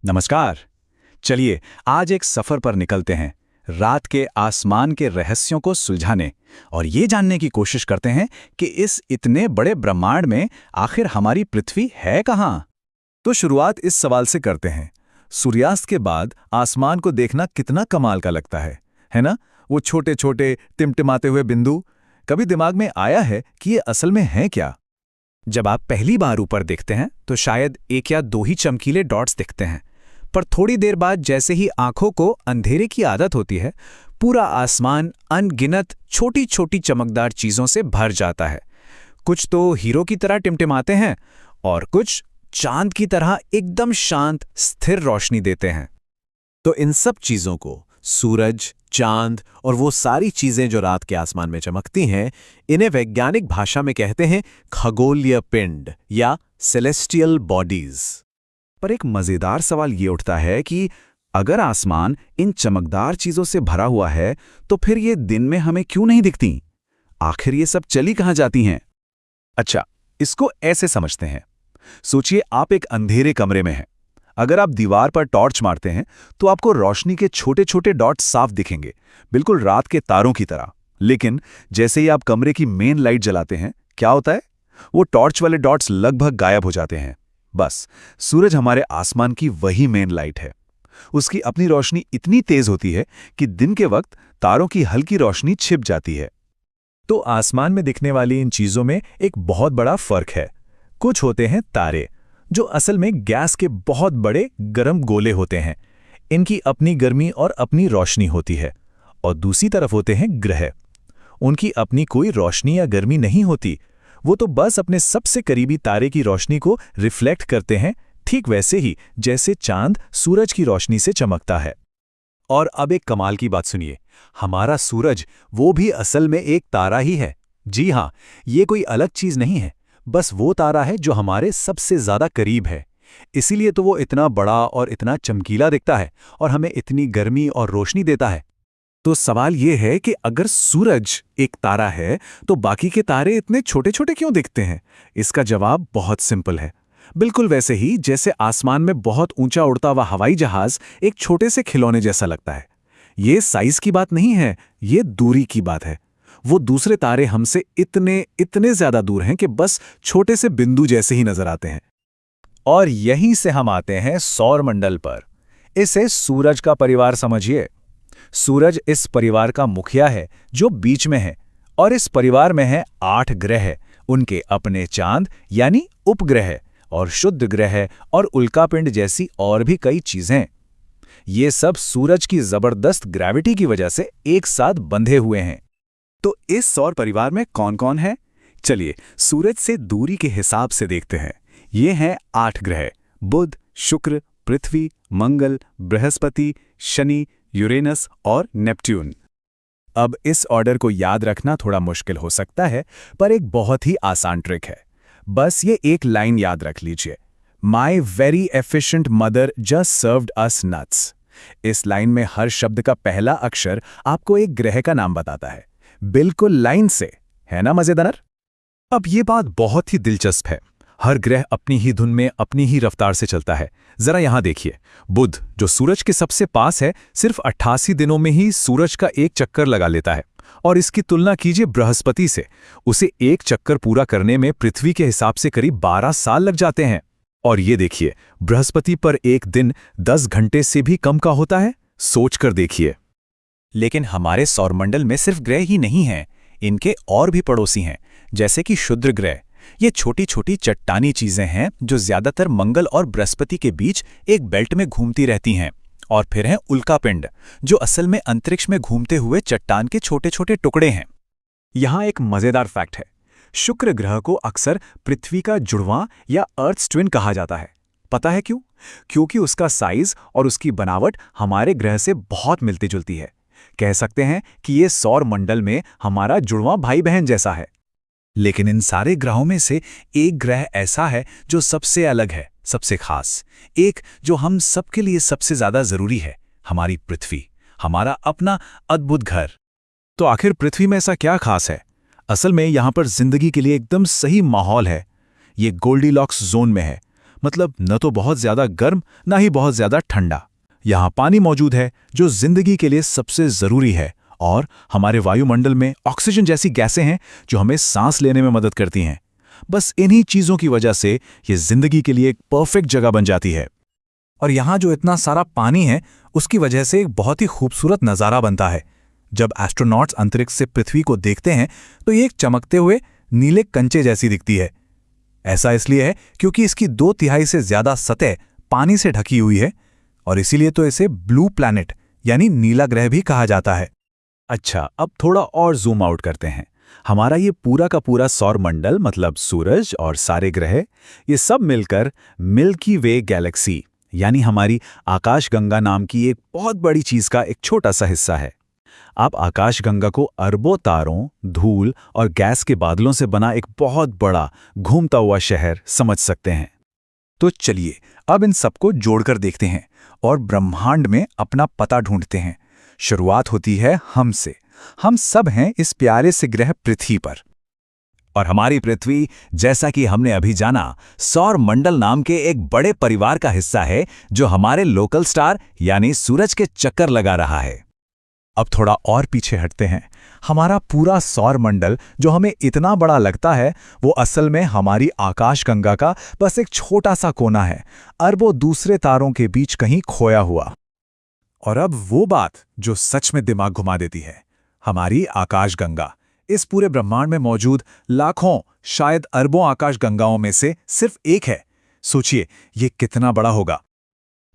नमस्कार। चलिए आज एक सफर पर निकलते हैं, रात के आसमान के रहस्यों को सुलझाने और ये जानने की कोशिश करते हैं कि इस इतने बड़े ब्रह्मांड में आखिर हमारी पृथ्वी है कहाँ। तो शुरुआत इस सवाल से करते हैं। सूर्यास्त के बाद आसमान को देखना कितना कमाल का लगता है ना? वो छोटे छोटे टिमटिमाते हुए बिंदु। कभी दिमाग में आया है कि ये असल में है क्या? जब आप पहली बार ऊपर देखते हैं तो शायद एक या दो ही चमकीले डॉट्स दिखते हैं, पर थोड़ी देर बाद जैसे ही आंखों को अंधेरे की आदत होती है, पूरा आसमान अनगिनत छोटी छोटी चमकदार चीजों से भर जाता है। कुछ तो हीरो की तरह टिमटिमाते हैं और कुछ चांद की तरह एकदम शांत स्थिर रोशनी देते हैं। तो इन सब चीजों को, सूरज, चांद और वो सारी चीजें जो रात के आसमान में चमकती हैं, इन्हें वैज्ञानिक भाषा में कहते हैं खगोलीय पिंड या सेलेस्टियल बॉडीज। पर एक मजेदार सवाल ये उठता है कि अगर आसमान इन चमकदार चीजों से भरा हुआ है तो फिर ये दिन में हमें क्यों नहीं दिखती? आखिर ये सब चली कहां जाती हैं? अच्छा, इसको ऐसे समझते हैं। सोचिए आप एक अंधेरे कमरे में हैं। अगर आप दीवार पर टॉर्च मारते हैं तो आपको रोशनी के छोटे छोटे डॉट्स साफ दिखेंगे, बिल्कुल रात के तारों की तरह। लेकिन जैसे ही आप कमरे की मेन लाइट जलाते हैं, क्या होता है? वो टॉर्च वाले डॉट्स लगभग गायब हो जाते हैं। बस, सूरज हमारे आसमान की वही मेन लाइट है। उसकी अपनी रोशनी इतनी तेज होती है कि दिन के वक्त तारों की हल्की रोशनी छिप जाती है। तो आसमान में दिखने वाली इन चीजों में एक बहुत बड़ा फर्क है। कुछ होते हैं तारे, जो असल में गैस के बहुत बड़े गर्म गोले होते हैं। इनकी अपनी गर्मी और अपनी रोशनी होती है। और दूसरी तरफ होते हैं ग्रह। उनकी अपनी कोई रोशनी या गर्मी नहीं होती। वो तो बस अपने सबसे करीबी तारे की रोशनी को रिफ्लेक्ट करते हैं, ठीक वैसे ही जैसे चांद सूरज की रोशनी से चमकता है। और अब एक कमाल की बात सुनिए, हमारा सूरज वो भी असल में एक तारा ही है। जी हाँ, ये कोई अलग चीज नहीं है, बस वो तारा है जो हमारे सबसे ज्यादा करीब है। इसीलिए तो वो इतना बड़ा और इतना चमकीला दिखता है और हमें इतनी गर्मी और रोशनी देता है। तो सवाल ये है कि अगर सूरज एक तारा है तो बाकी के तारे इतने छोटे छोटे क्यों दिखते हैं? इसका जवाब बहुत सिंपल है। बिल्कुल वैसे ही जैसे आसमान में बहुत ऊंचा उड़ता हुआ हवाई जहाज एक छोटे से खिलौने जैसा लगता है। ये साइज की बात नहीं है, ये दूरी की बात है। वो दूसरे तारे हमसे इतने इतने ज्यादा दूर हैं कि बस छोटे से बिंदु जैसे ही नजर आते हैं। और यहीं से हम आते हैं सौरमंडल पर। इसे सूरज का परिवार समझिए। सूरज इस परिवार का मुखिया है जो बीच में है, और इस परिवार में है 8 ग्रह, उनके अपने चांद यानी उपग्रह और शुद्ध ग्रह और उल्कापिंड जैसी और भी कई चीजें। ये सब सूरज की जबरदस्त ग्रेविटी की वजह से एक साथ बंधे हुए हैं। तो इस सौर परिवार में कौन कौन है? चलिए सूरज से दूरी के हिसाब से देखते हैं। ये हैं 8 ग्रह: बुध, शुक्र, पृथ्वी, मंगल, बृहस्पति, शनि, यूरेनस और नेपट्यून। अब इस ऑर्डर को याद रखना थोड़ा मुश्किल हो सकता है, पर एक बहुत ही आसान ट्रिक है। बस ये एक लाइन याद रख लीजिए: my very efficient mother just served us nuts. इस लाइन में हर शब्द का पहला अक्षर आपको एक ग्रह का नाम बताता है, बिल्कुल लाइन से। है ना मजेदार? अब ये बात बहुत ही दिलचस्प है। हर ग्रह अपनी ही धुन में अपनी ही रफ्तार से चलता है। जरा यहां देखिए, बुध जो सूरज के सबसे पास है, सिर्फ 88 दिनों में ही सूरज का एक चक्कर लगा लेता है। और इसकी तुलना कीजिए बृहस्पति से। उसे एक चक्कर पूरा करने में पृथ्वी के हिसाब से करीब 12 साल लग जाते हैं। और ये देखिए, बृहस्पति पर एक दिन 10 घंटे से भी कम का होता है। सोचकर देखिए। लेकिन हमारे सौरमंडल में सिर्फ ग्रह ही नहीं हैं, इनके और भी पड़ोसी हैं, जैसे कि क्षुद्र ग्रह। ये छोटी छोटी चट्टानी चीजें हैं जो ज्यादातर मंगल और बृहस्पति के बीच एक बेल्ट में घूमती रहती हैं। और फिर हैं उल्कापिंड, जो असल में अंतरिक्ष में घूमते हुए चट्टान के छोटे छोटे टुकड़े हैं। यहां एक मजेदार फैक्ट है। शुक्र ग्रह को अक्सर पृथ्वी का जुड़वां या अर्थ ट्विन कहा जाता है। पता है क्यों? क्योंकि उसका साइज और उसकी बनावट हमारे ग्रह से बहुत मिलती जुलती है। कह सकते हैं कि ये सौर मंडल में हमारा जुड़वां भाई बहन जैसा है। लेकिन इन सारे ग्रहों में से एक ग्रह ऐसा है जो सबसे अलग है, सबसे खास, एक जो हम सबके लिए सबसे ज्यादा जरूरी है, हमारी पृथ्वी, हमारा अपना अद्भुत घर। तो आखिर पृथ्वी में ऐसा क्या खास है? असल में यहां पर जिंदगी के लिए एकदम सही माहौल है। ये गोल्डीलॉक्स जोन में है, मतलब न तो बहुत ज्यादा गर्म ना ही बहुत ज्यादा ठंडा। यहाँ पानी मौजूद है जो जिंदगी के लिए सबसे जरूरी है, और हमारे वायुमंडल में ऑक्सीजन जैसी गैसें हैं जो हमें सांस लेने में मदद करती हैं। बस इन्हीं चीजों की वजह से ये जिंदगी के लिए एक परफेक्ट जगह बन जाती है। और यहाँ जो इतना सारा पानी है उसकी वजह से एक बहुत ही खूबसूरत नज़ारा बनता है। जब एस्ट्रोनॉट्स अंतरिक्ष से पृथ्वी को देखते हैं तो ये एक चमकते हुए नीले कंचे जैसी दिखती है। ऐसा इसलिए है क्योंकि इसकी 2/3 से ज्यादा सतह पानी से ढकी हुई है, और इसीलिए तो इसे ब्लू प्लैनेट यानी नीला ग्रह भी कहा जाता है। अच्छा, अब थोड़ा और जूम आउट करते हैं। हमारा ये पूरा का पूरा सौर मंडल, मतलब सूरज और सारे ग्रह, ये सब मिलकर मिल्की वे गैलेक्सी यानी हमारी आकाशगंगा नाम की एक बहुत बड़ी चीज का एक छोटा सा हिस्सा है। आप आकाशगंगा को अरबों तारों, धूल और गैस के बादलों से बना एक बहुत बड़ा घूमता हुआ शहर समझ सकते हैं। तो चलिए अब इन सबको जोड़कर देखते हैं और ब्रह्मांड में अपना पता ढूंढते हैं। शुरुआत होती है हमसे। हम सब हैं इस प्यारे से ग्रह पृथ्वी पर। और हमारी पृथ्वी, जैसा कि हमने अभी जाना, सौर मंडल नाम के एक बड़े परिवार का हिस्सा है जो हमारे लोकल स्टार यानी सूरज के चक्कर लगा रहा है। अब थोड़ा और पीछे हटते हैं। हमारा पूरा सौर मंडल जो हमें इतना बड़ा लगता है वो असल में हमारी आकाशगंगा का बस एक छोटा सा कोना है, अरबों दूसरे तारों के बीच कहीं खोया हुआ। और अब वो बात जो सच में दिमाग घुमा देती है, हमारी आकाशगंगा इस पूरे ब्रह्मांड में मौजूद लाखों, शायद अरबों आकाशगंगाओं में से सिर्फ एक है। सोचिए ये कितना बड़ा होगा।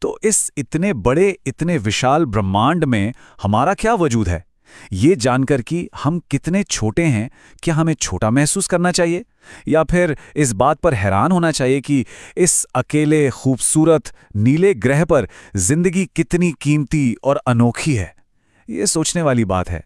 तो इस इतने बड़े, इतने विशाल ब्रह्मांड में हमारा क्या वजूद है? ये जानकर कि हम कितने छोटे हैं, क्या हमें छोटा महसूस करना चाहिए, या फिर इस बात पर हैरान होना चाहिए कि इस अकेले खूबसूरत नीले ग्रह पर जिंदगी कितनी कीमती और अनोखी है? ये सोचने वाली बात है।